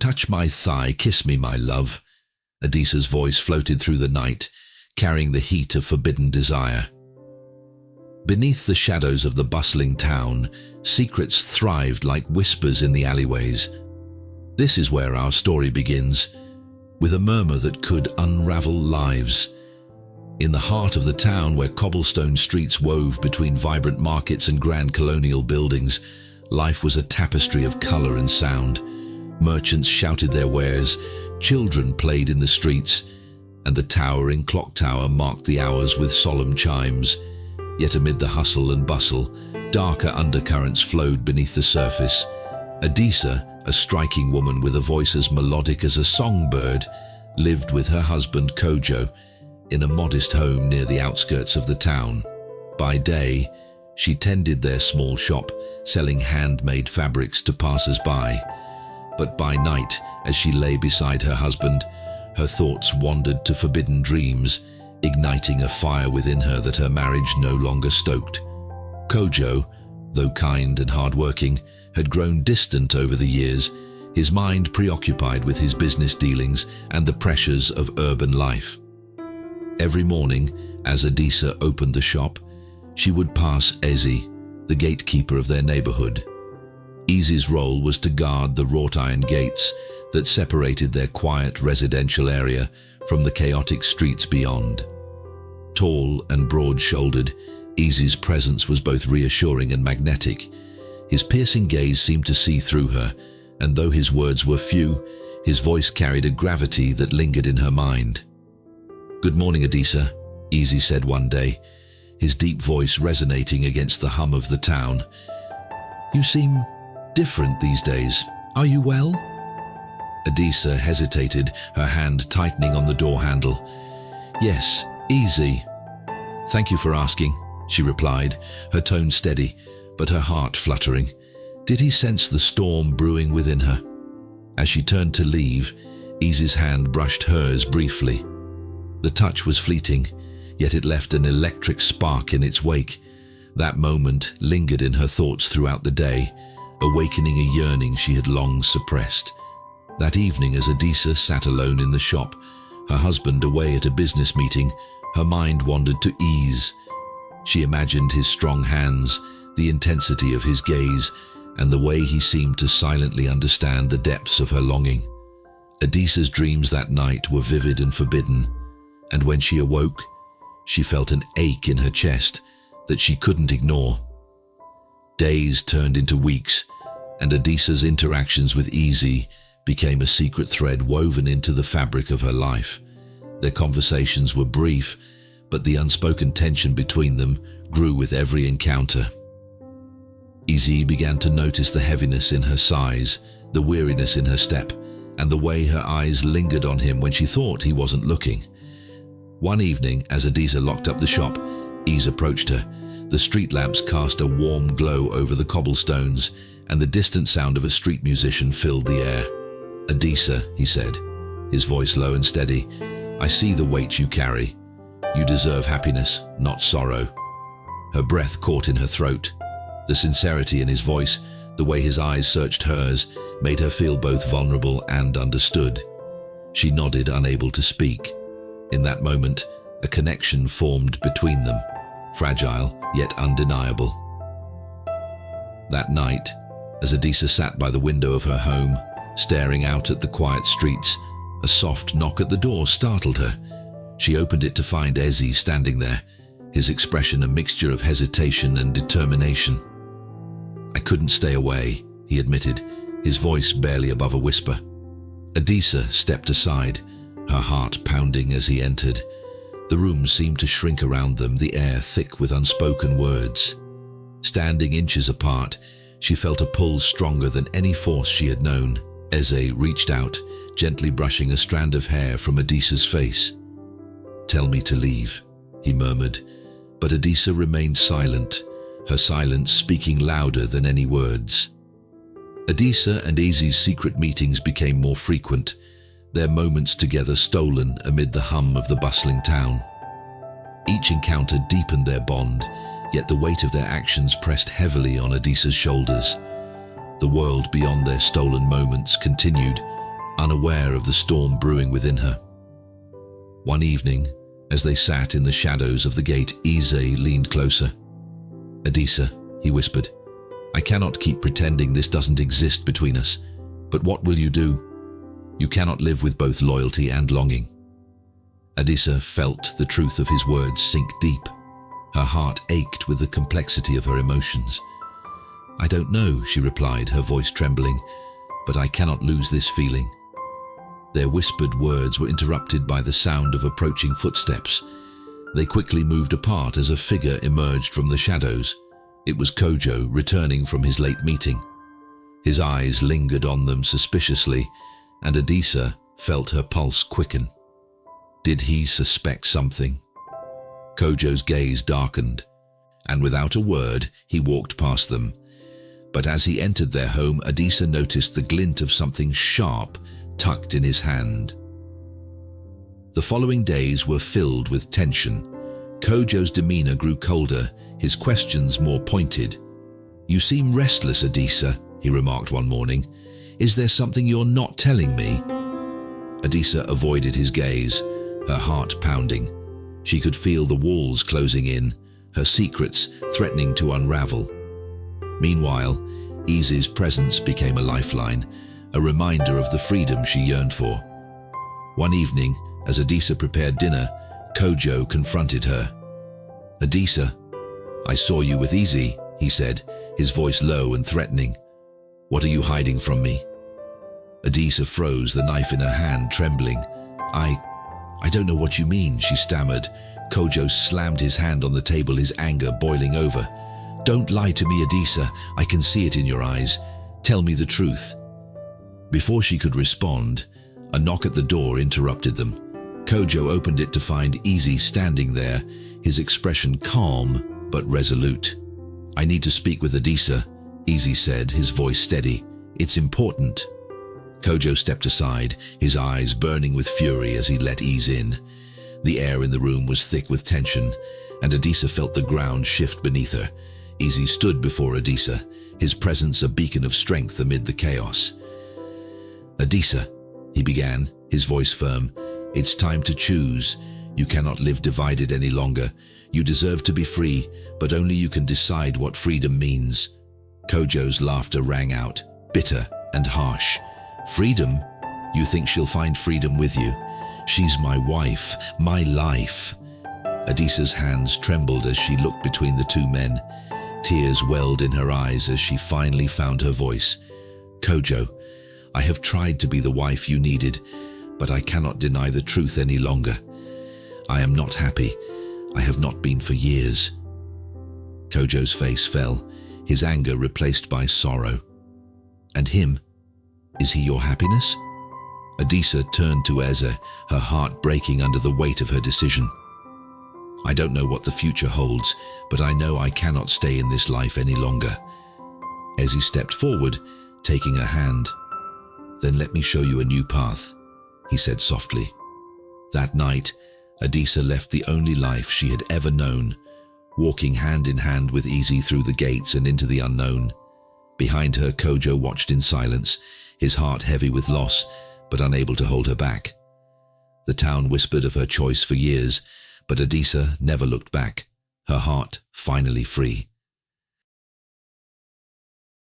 touch my thigh, kiss me, my love. Adisa's voice floated through the night, carrying the heat of forbidden desire. Beneath the shadows of the bustling town, secrets thrived like whispers in the alleyways. This is where our story begins, with a murmur that could unravel lives. In the heart of the town, where cobblestone streets wove between vibrant markets and grand colonial buildings, life was a tapestry of color and sound. Merchants shouted their wares, children played in the streets, and the towering clock tower marked the hours with solemn chimes. Yet amid the hustle and bustle, darker undercurrents flowed beneath the surface. Adisa, a striking woman with a voice as melodic as a songbird, lived with her husband Kojo in a modest home near the outskirts of the town. By day, she tended their small shop, selling handmade fabrics to passers-by. But by night, as she lay beside her husband, her thoughts wandered to forbidden dreams, igniting a fire within her that her marriage no longer stoked. Kojo, though kind and hardworking, had grown distant over the years, his mind preoccupied with his business dealings and the pressures of urban life. Every morning, as Adisa opened the shop, she would pass Eze, the gatekeeper of their neighborhood. Eze's role was to guard the wrought iron gates that separated their quiet residential area from the chaotic streets beyond. Tall and broad-shouldered, Eze's presence was both reassuring and magnetic. His piercing gaze seemed to see through her, and though his words were few, his voice carried a gravity that lingered in her mind. "Good morning, Adisa," Eze said one day, his deep voice resonating against the hum of the town. "You seem different these days. Are you well?" Adisa hesitated, her hand tightening on the door handle. "Yes, Eze. Thank you for asking," she replied, her tone steady, but her heart fluttering. Did he sense the storm brewing within her? As she turned to leave, Eze's hand brushed hers briefly. The touch was fleeting, yet it left an electric spark in its wake. That moment lingered in her thoughts throughout the day, awakening a yearning she had long suppressed. That evening, as Adisa sat alone in the shop, her husband away at a business meeting, her mind wandered to Eze. She imagined his strong hands, the intensity of his gaze, and the way he seemed to silently understand the depths of her longing. Adisa's dreams that night were vivid and forbidden, and when she awoke, she felt an ache in her chest that she couldn't ignore. Days turned into weeks, and Adisa's interactions with Eze became a secret thread woven into the fabric of her life. Their conversations were brief, but the unspoken tension between them grew with every encounter. Eze began to notice the heaviness in her sighs, the weariness in her step, and the way her eyes lingered on him when she thought he wasn't looking. One evening, as Adisa locked up the shop, Eze approached her. The street lamps cast a warm glow over the cobblestones, and the distant sound of a street musician filled the air. "Adisa," he said, his voice low and steady, "I see the weight you carry. You deserve happiness, not sorrow." Her breath caught in her throat. The sincerity in his voice, the way his eyes searched hers, made her feel both vulnerable and understood. She nodded, unable to speak. In that moment, a connection formed between them, fragile yet undeniable. That night, as Adisa sat by the window of her home, staring out at the quiet streets, a soft knock at the door startled her. She opened it to find Eze standing there, his expression a mixture of hesitation and determination. "I couldn't stay away," he admitted, his voice barely above a whisper. Adisa stepped aside, her heart pounding as he entered. The room seemed to shrink around them, the air thick with unspoken words. Standing inches apart, she felt a pull stronger than any force she had known. Eze reached out, gently brushing a strand of hair from Adisa's face. "Tell me to leave," he murmured, but Adisa remained silent, her silence speaking louder than any words. Adisa and Eze's secret meetings became more frequent, their moments together stolen amid the hum of the bustling town. Each encounter deepened their bond, yet the weight of their actions pressed heavily on Adisa's shoulders. The world beyond their stolen moments continued, unaware of the storm brewing within her. One evening, as they sat in the shadows of the gate, Eze leaned closer. "Adisa," he whispered, "I cannot keep pretending this doesn't exist between us. But what will you do? You cannot live with both loyalty and longing." Adisa felt the truth of his words sink deep. Her heart ached with the complexity of her emotions. "I don't know," she replied, her voice trembling, "but I cannot lose this feeling." Their whispered words were interrupted by the sound of approaching footsteps. They quickly moved apart as a figure emerged from the shadows. It was Kojo, returning from his late meeting. His eyes lingered on them suspiciously, and Adisa felt her pulse quicken. Did he suspect something? Kojo's gaze darkened, and without a word, he walked past them. But as he entered their home, Adisa noticed the glint of something sharp tucked in his hand. The following days were filled with tension. Kojo's demeanor grew colder, his questions more pointed. "You seem restless, Adisa," he remarked one morning. "Is there something you're not telling me?" Adisa avoided his gaze, her heart pounding. She could feel the walls closing in, her secrets threatening to unravel. Meanwhile, Eze's presence became a lifeline, a reminder of the freedom she yearned for. One evening, as Adisa prepared dinner, Kojo confronted her. "Adisa, I saw you with Eze," he said, his voice low and threatening. "What are you hiding from me?" Adisa froze, the knife in her hand trembling. I don't know what you mean," she stammered. Kojo slammed his hand on the table, his anger boiling over. "Don't lie to me, Adisa. I can see it in your eyes. Tell me the truth." Before she could respond, a knock at the door interrupted them. Kojo opened it to find Eze standing there, his expression calm but resolute. "I need to speak with Adisa," Eze said, his voice steady. "It's important." Kojo stepped aside, his eyes burning with fury as he let Eze in. The air in the room was thick with tension, and Adisa felt the ground shift beneath her. Eze stood before Adisa, his presence a beacon of strength amid the chaos. "Adisa," he began, his voice firm, "it's time to choose. You cannot live divided any longer. You deserve to be free, but only you can decide what freedom means." Kojo's laughter rang out, bitter and harsh. "Freedom? You think she'll find freedom with you? She's my wife, my life." Adisa's hands trembled as she looked between the two men. Tears welled in her eyes as she finally found her voice. "Kojo, I have tried to be the wife you needed, but I cannot deny the truth any longer. I am not happy. I have not been for years." Kojo's face fell, his anger replaced by sorrow. "And him? Is he your happiness?" Adisa turned to Eze, her heart breaking under the weight of her decision. "I don't know what the future holds, but I know I cannot stay in this life any longer." Eze stepped forward, taking her hand. "Then let me show you a new path," he said softly. That night, Adisa left the only life she had ever known, walking hand in hand with Eze through the gates and into the unknown. Behind her, Kojo watched in silence, his heart heavy with loss, but unable to hold her back. The town whispered of her choice for years, but Adisa never looked back, her heart finally free.